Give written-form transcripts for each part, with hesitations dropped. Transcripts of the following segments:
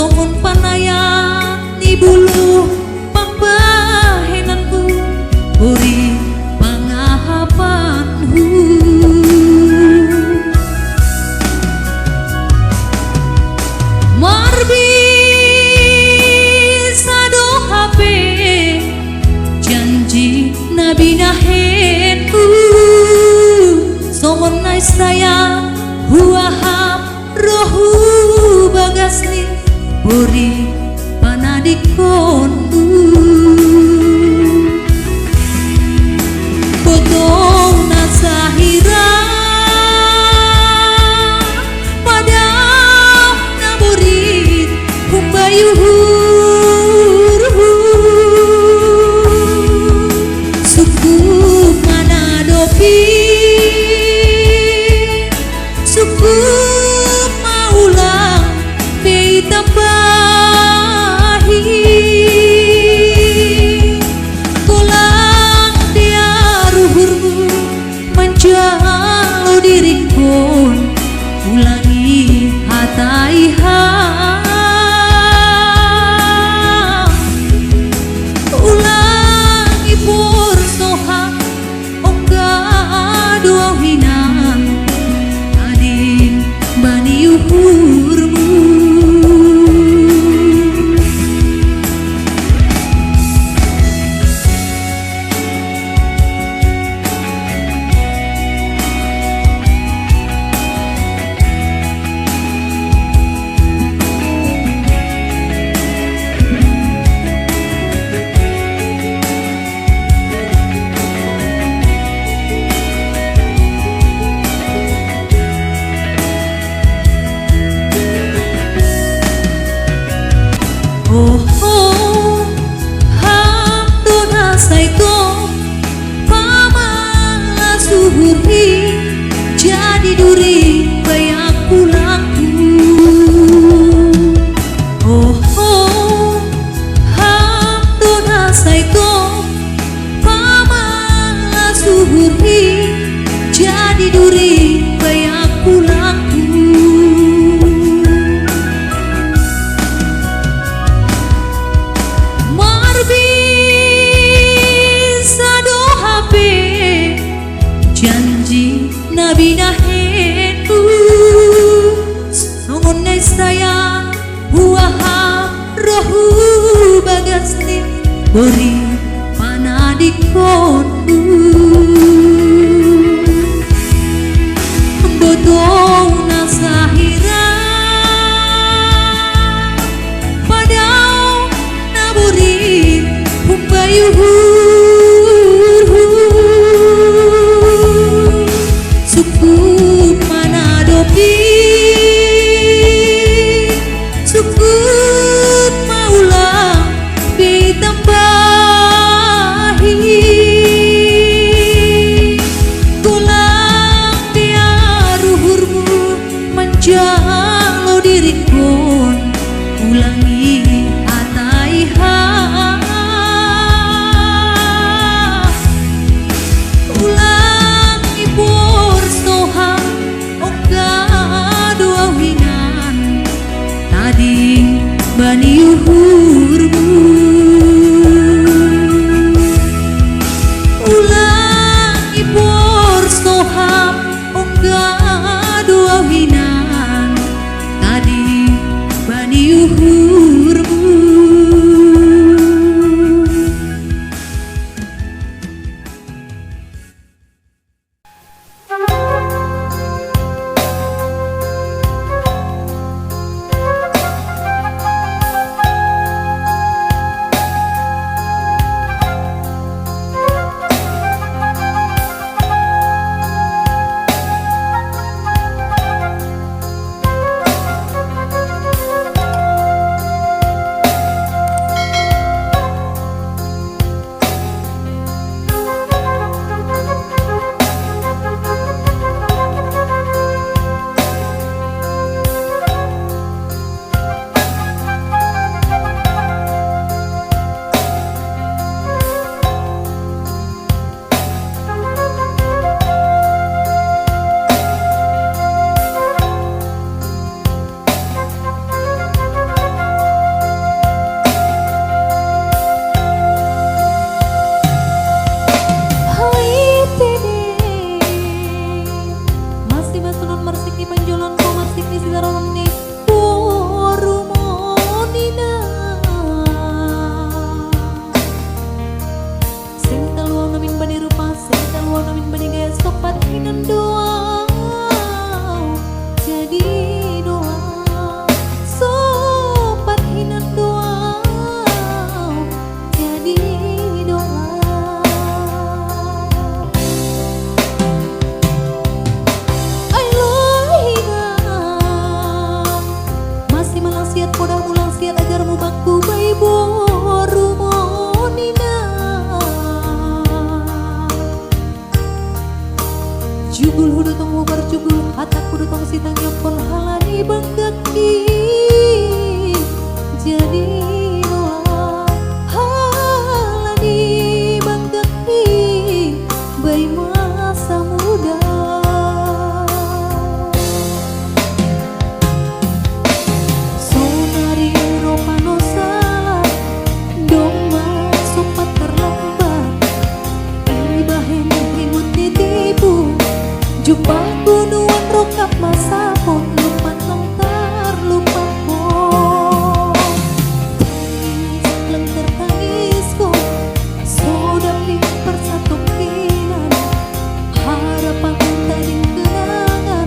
songon panayang ni bulu pangbahenanku uri pangahapanku marbi sado hape janji nabi nahenku songon nai sayang huaham rohu bagasni buri panadikonku potong nasahira padam naburit humbayuhur suku manadopi suku maulang tambahi kolang dia ruhurmu menjalo diriku ulangi hataiha ulangi porsoha ongga dua hinan adin bani yuhurmu jadi duri bayak pulangku hamdona saiko pamala suhuri jadi duri bayak pulangku marbi sado hape janji nabi nahenku songon nai sayang huaha rohu bagasni beri panadikonku botong nasahira padau naburit humbayuhu suku manadopi suku maulang ditambahi tulang dia ruhurmu menjalo dirikun ulangi hataiha ulangi porsoha ongga dua winan tadi bani yuhurmu ulangi porsoha ongga dua winan tadi bani yuhurmu mulang siat podah mulang siat agar mu baku bayi boru monina jugul hudu tong hubar jugul hatak hudu tong sitang nyopol halani banggaki jadi doa halani banggaki bayi masa muda sonari ropano salah doma sopat terlambat ibahin himut ditipu jumpa gunungan rokap masa pon lupa langtar lupa pon lengker tangisku sudah persatu kinan harapan tadi kenangan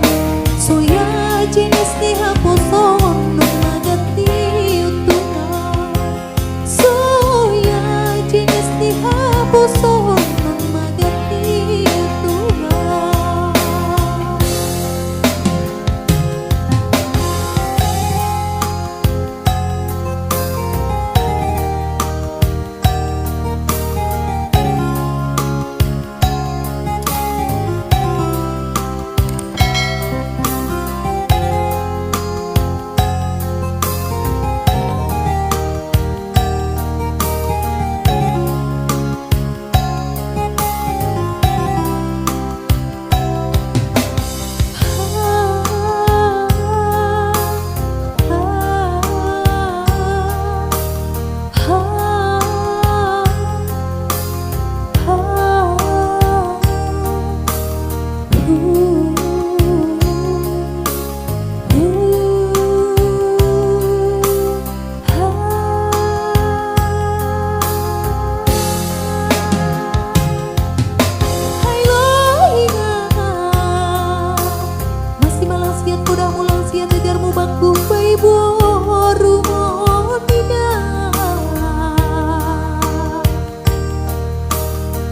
soya jenis dihapuson magati utungan soya jenis dihapuson magati utungan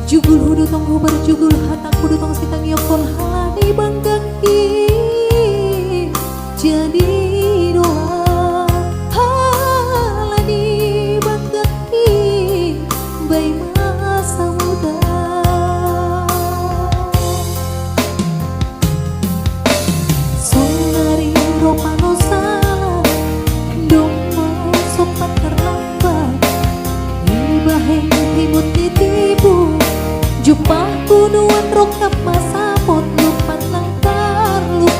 jugul hudu tong hubar jugul hatak hudu tong sitang nyopol halani banggaki jadi doa halani banggaki bayi masa muda sonari ropano salah doma sopat terlambat ibahin himut ditipu jumpa gunungan rokap masa pot lupa langtar lupa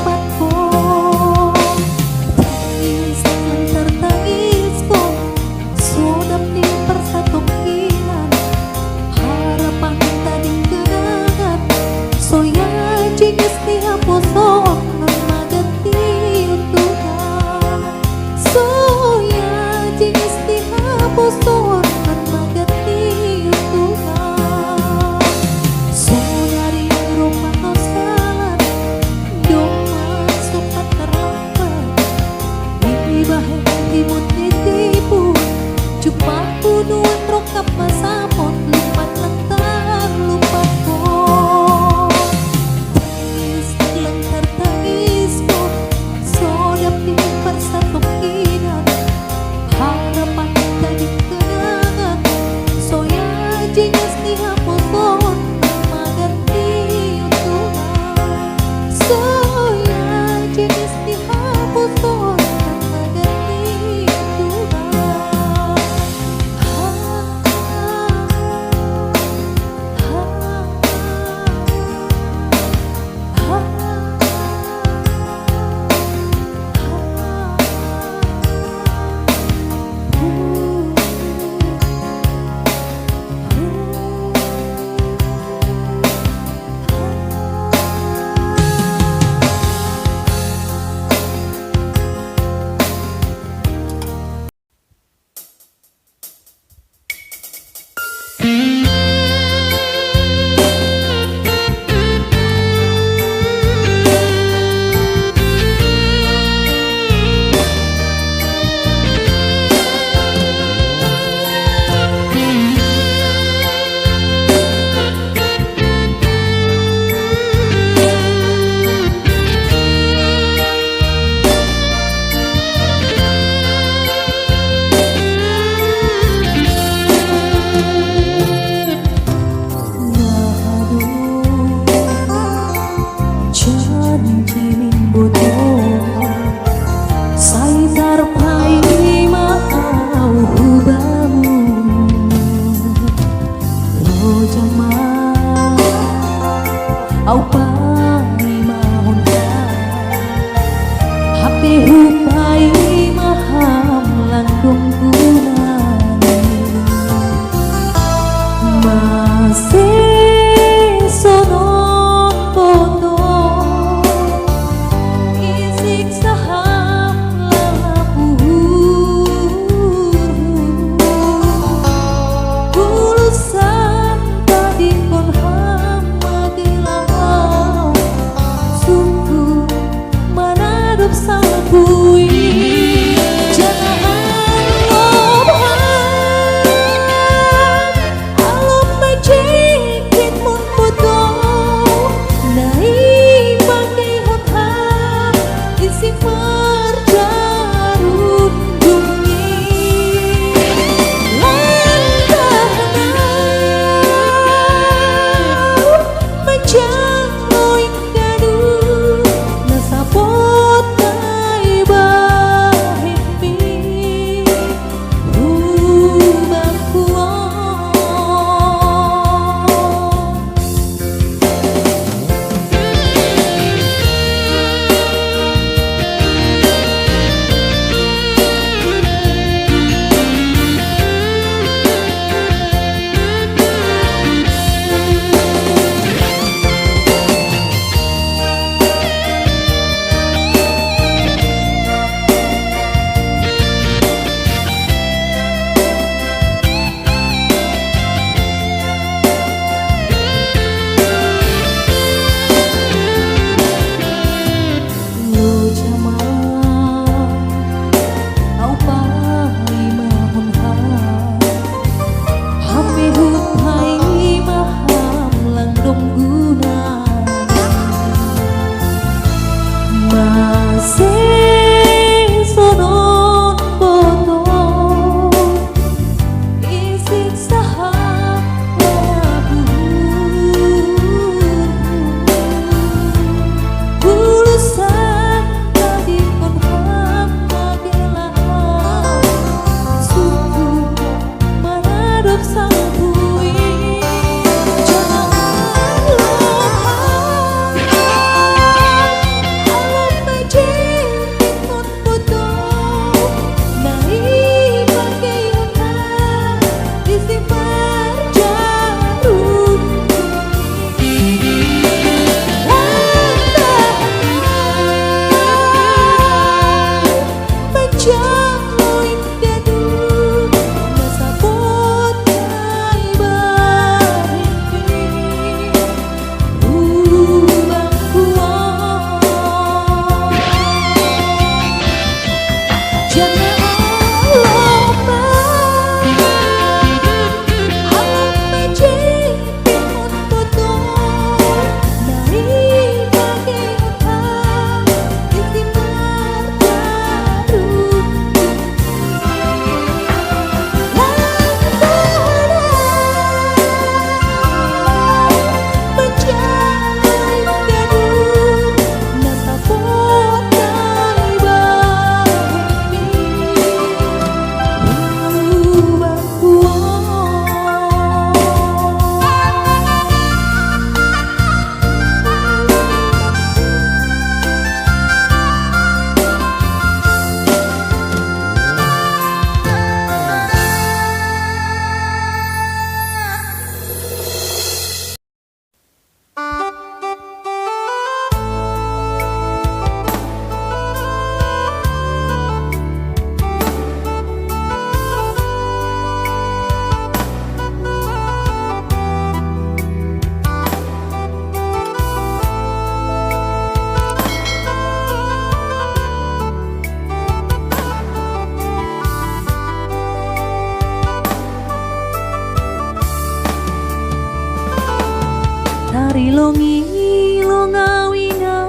dongi longawina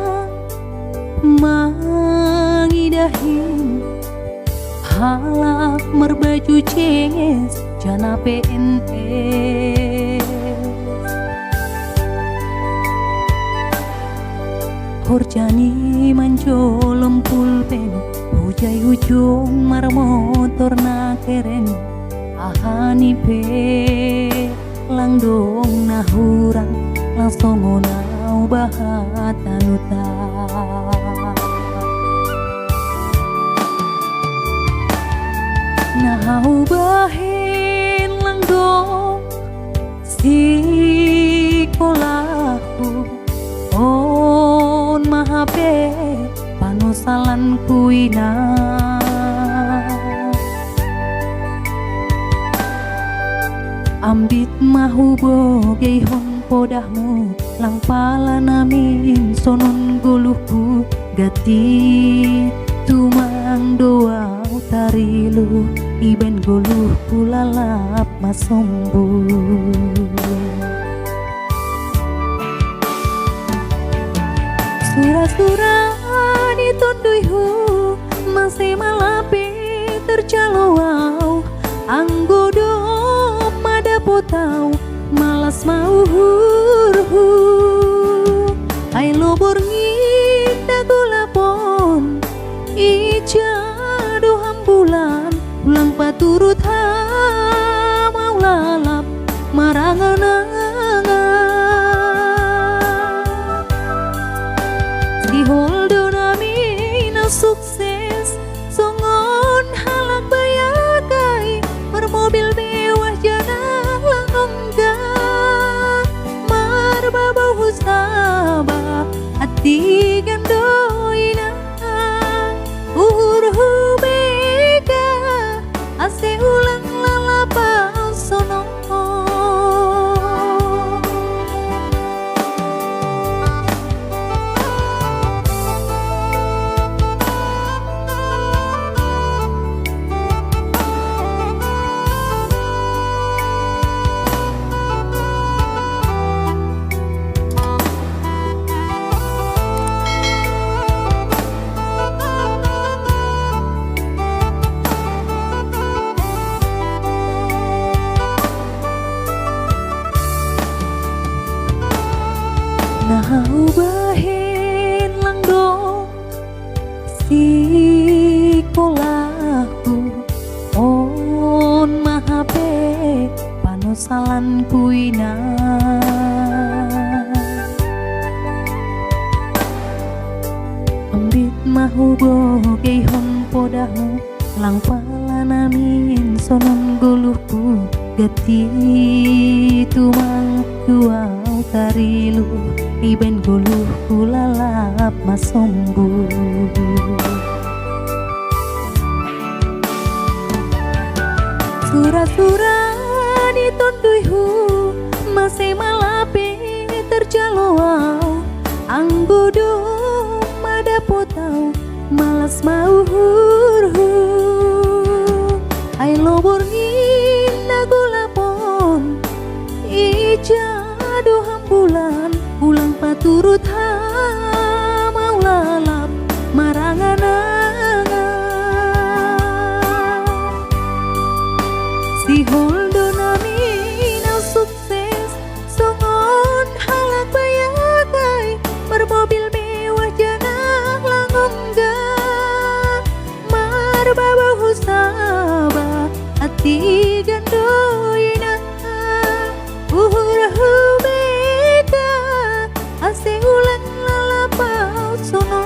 mangidahin halak merbaju cenges jana PNS horjani manjolom pulpen hujai ujung mar motor na keren ahani pe lang dong nahurang langsung ngonau bahatanuta nahau bahen lang dong si kolahu on mahape panosalan kuina ambit mahubo geihon podahmu lang pala namin sonon guluhku gati tumang doa utarilu iben guluhku lalap masombu sura-sura ditunduihu masih malapi tercalowau anggodo mada potau malas mau hurhu ai lobor nginda gulapon ija doham bulan ulang paturut ha mau lalap marangan-angan si holdo nami na sukses songon halak bayagai bermobil mewah jana langongga marbabau husaba hati gandoina uhurhu bega ase ulang lalapau sono nahau bahen lang dong si kolahu on mahape panosalan kuina ambit mahubo geihon podahmu lang pala namin sonon guluhku gati tumang dua tarilu iben guluhku lalap masombu sura-sura ditunduihu masih malapi tercalowau anggodo mada potau malas mau hurhu ai lobor nginda gulapon ija doham bulan ulang paturut ha mau lalap marangan-angan si holdo nami na sukses songon halak bayagai bermobil mewah jana langongga marbabau husaba hati gandoina uhurhu bega ase ulang lalapau sono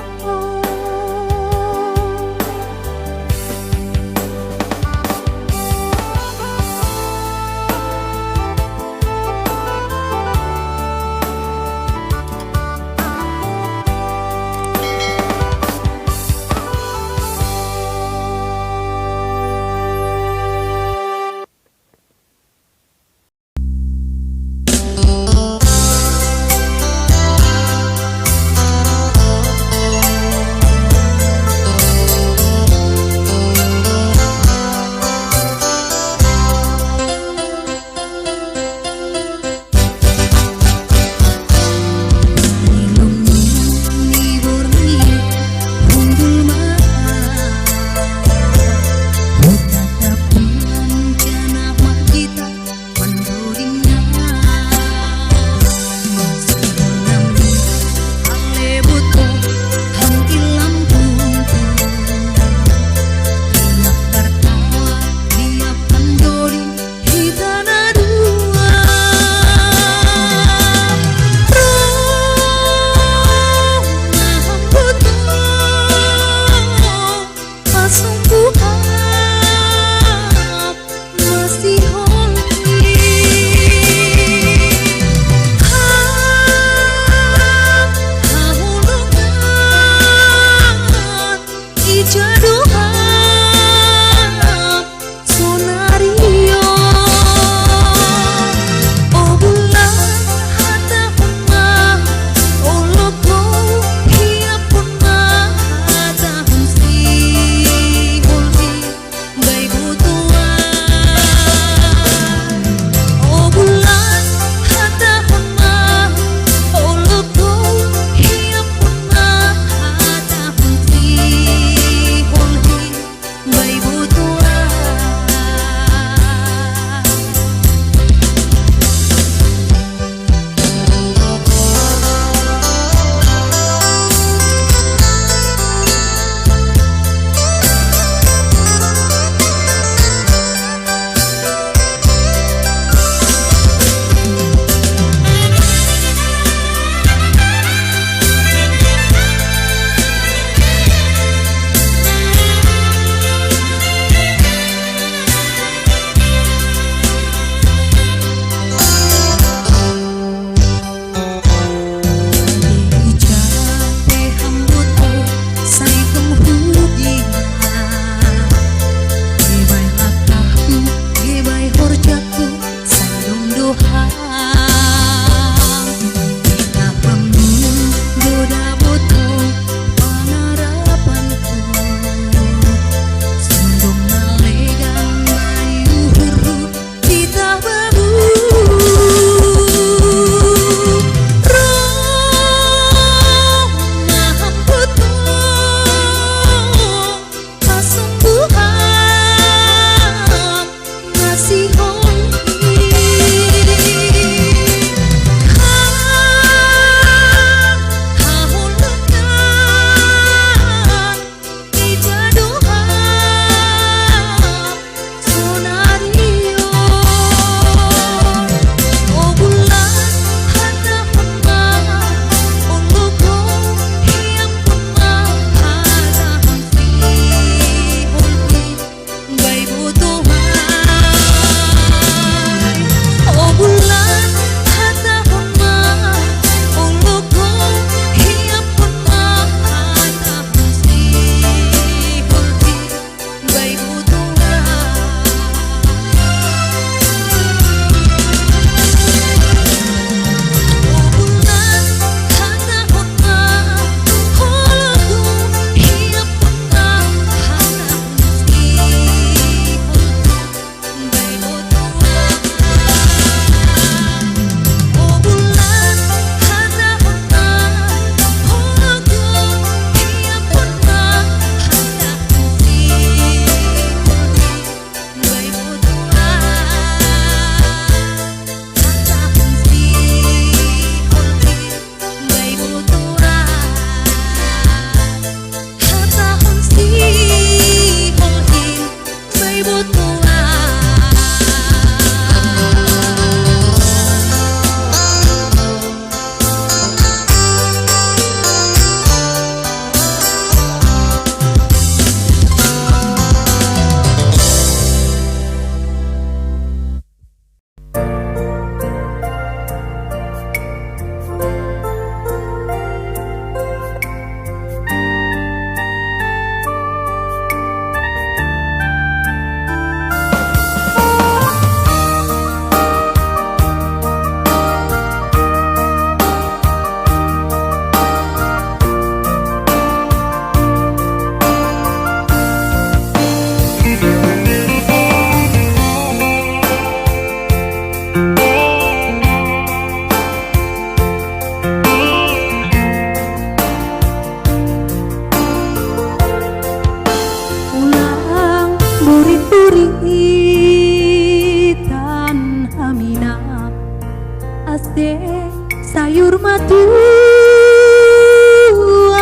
sayur madu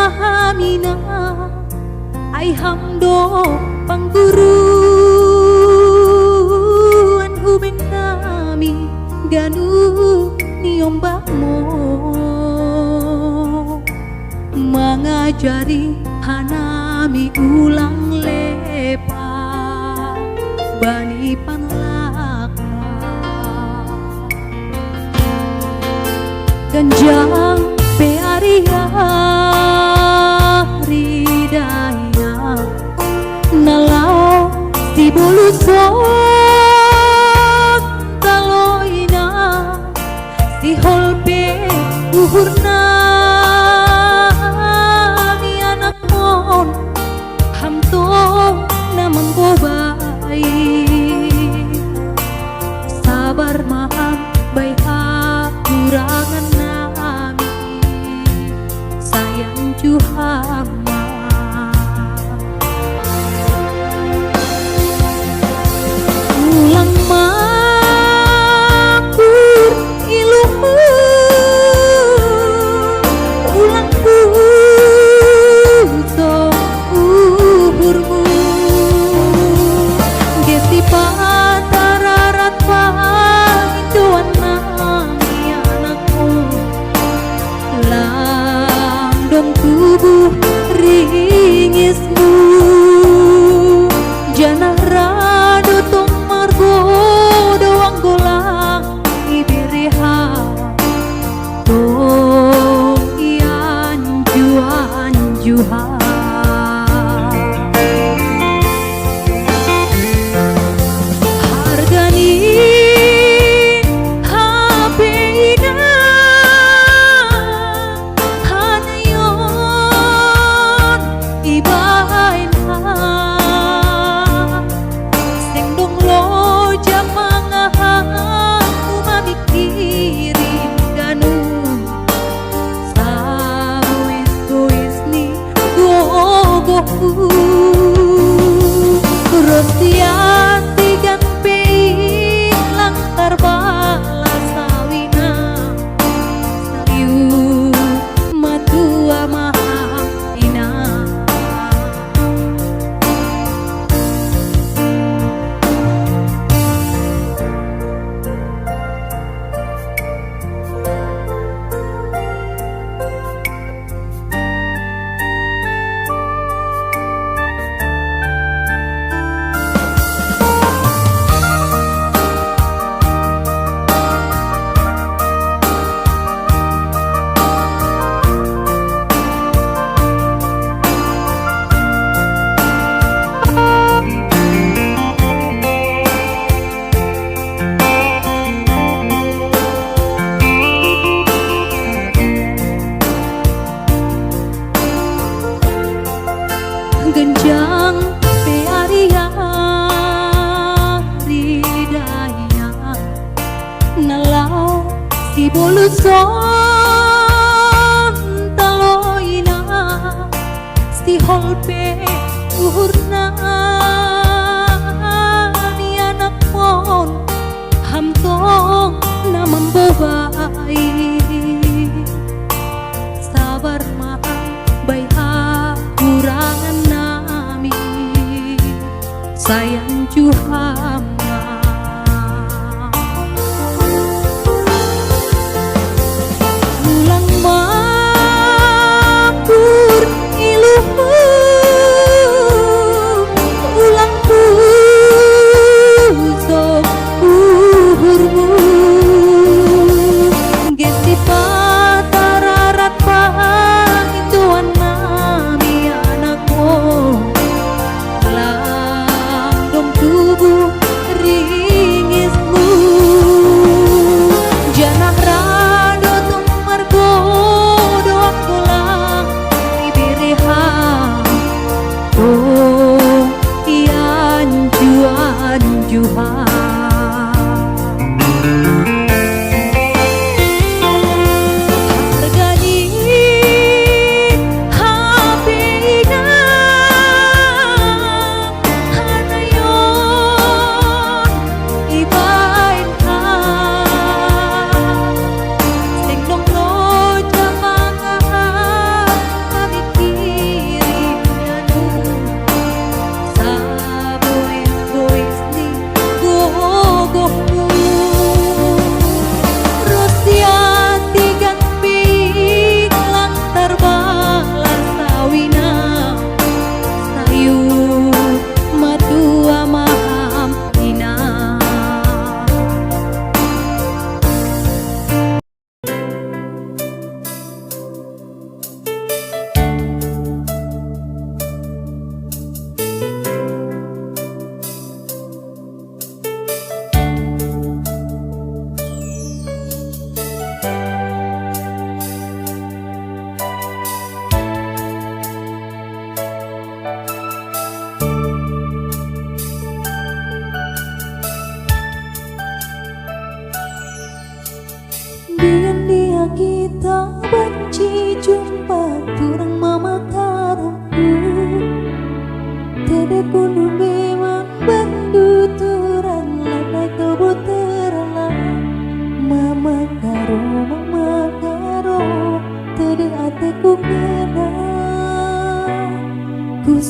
ahamina ai hamdo pangguruan hubeng nami ganu niombakmo mengajari hanami ulang lepa bani panlaka ganjang pearia ridaya nalau si bulusok taloina si holpe uhurna mi anak mon hamto namang kobai sabar maham baik kurangan nami sayang juhama ulang makur ilumu ulang puso uhurmu gesi patararat pahinduan nami anakmu landong tubuh ringismu janah rado tong margo doang golang ibiriha tong ian juhan hargani HP ina hanayon ibahin ha sing dong loja mangahang umamikirin ganun sa wis ni gogohu Rosian tigan peing lantar bala sawina sayu matua mahina genjang pearia ridaya nalau si boluson taloina si holpe uhurna ni anak mon hamtong namang bobai sabar mahal baik kurangan nami sayang Juhama ulang mapur ilumu ulang puso uhurmu gesi patararat pangituan nami anakmu langdom tubuh ringismu janah rado tung margo doang pulang ibiriha oh ian juhan dengan dia kita benci jumpa turang mama karuku tidak kuno memang bandu turang lada kebuteran mama karo tidak ateku kena ku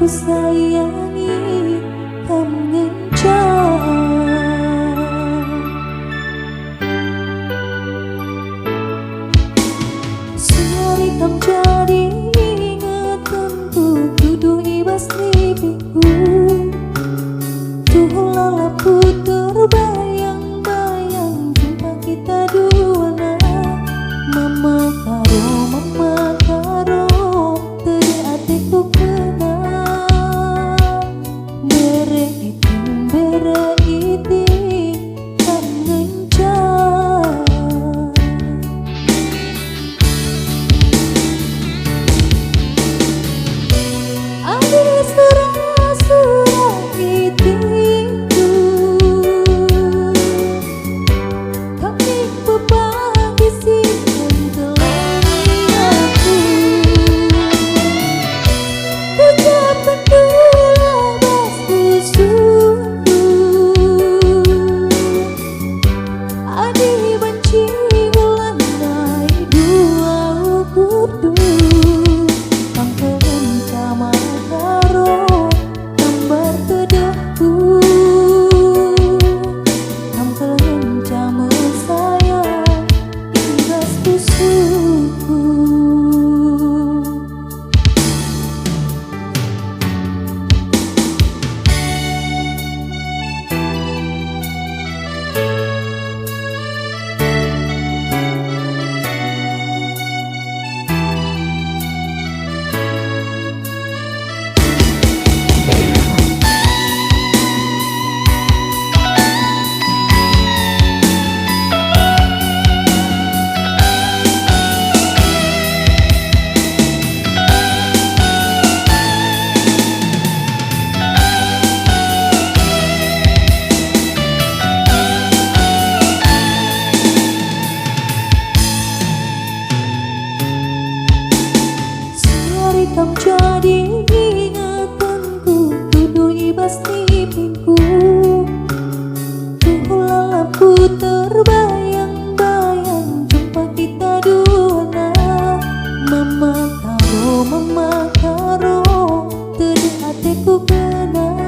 sayangi kamu ngencang kam jadi ingatanku kudu ibas mimpiku tuh lalapu terbayang-bayang jumpa kita dua mama karo teri hatiku kena bereiting kan ngencang surah-surah hatiku kami berbagi simpan telingaku ucapan pula basku suku adi benci ulang naik dua kudu kam jadi ingatanku kudu ibas mimpiku tuh lalapu terbayang-bayang jumpa kita dua mama karo teri hatiku kena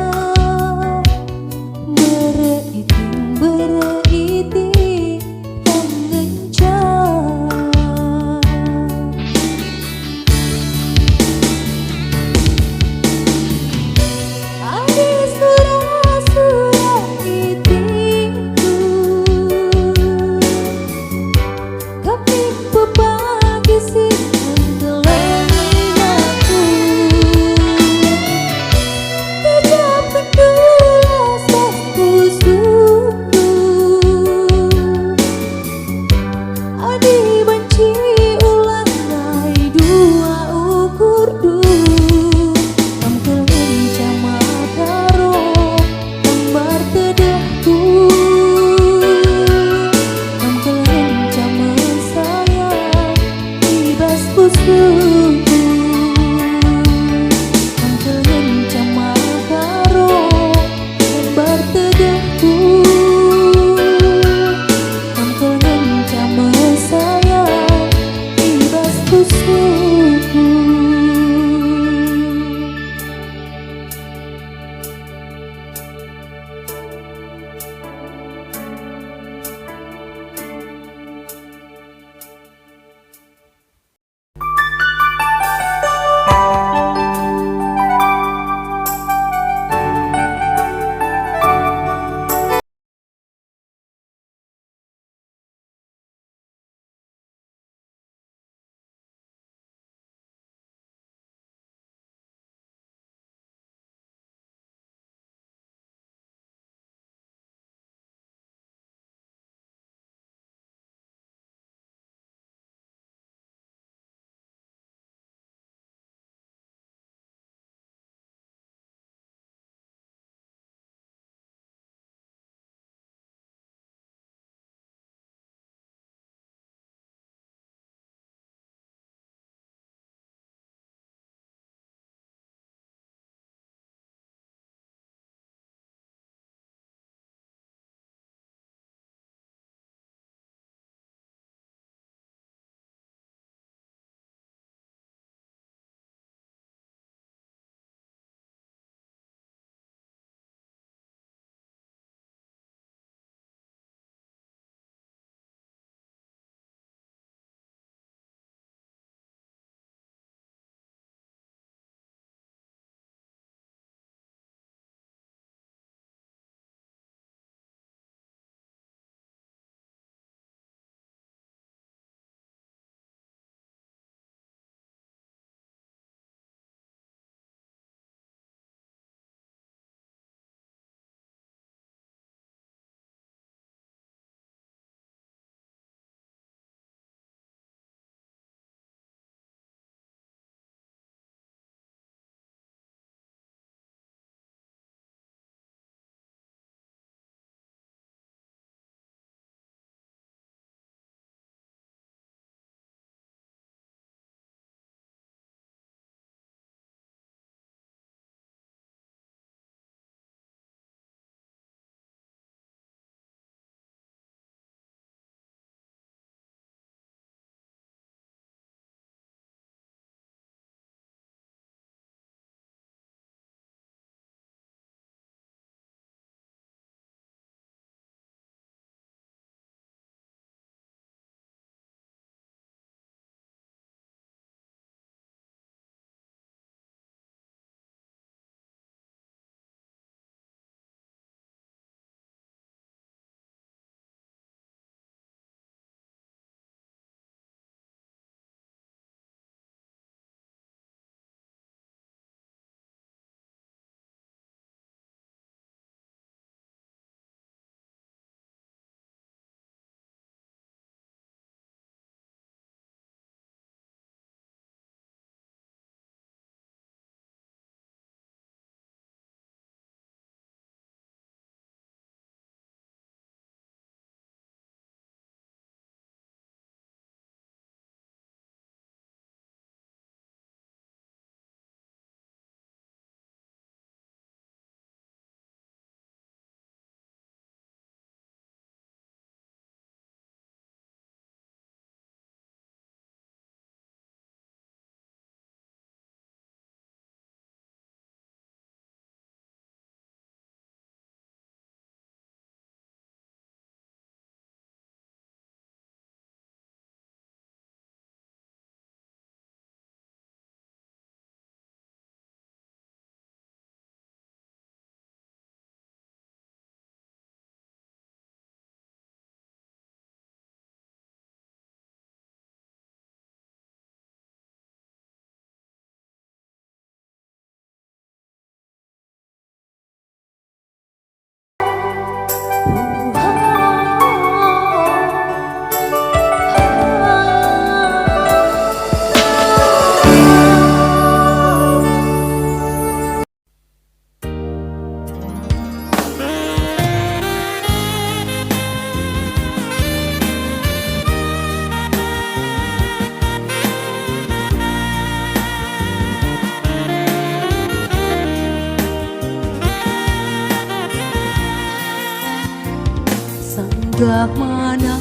gah mana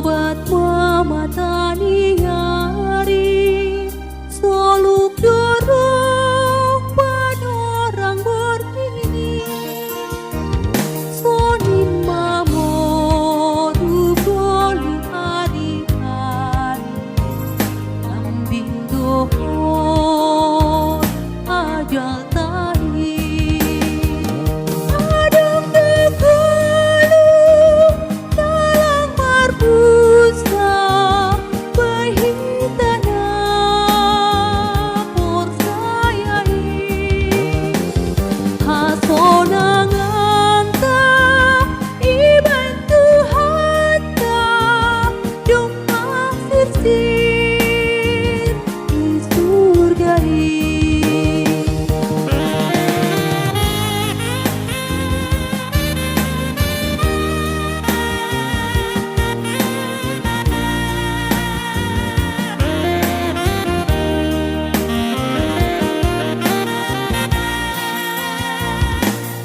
bat mamatani hari soluk dorong panorang berdiri sonin mamoru bolu hari-hari ambing dohon ajal tahi adem dekalu dalam marbusa bahitana porsayai hasonanganta ibantu hatta doa sirsir di surgai.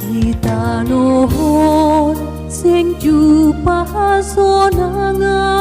Kita nohon sing jupa sonangan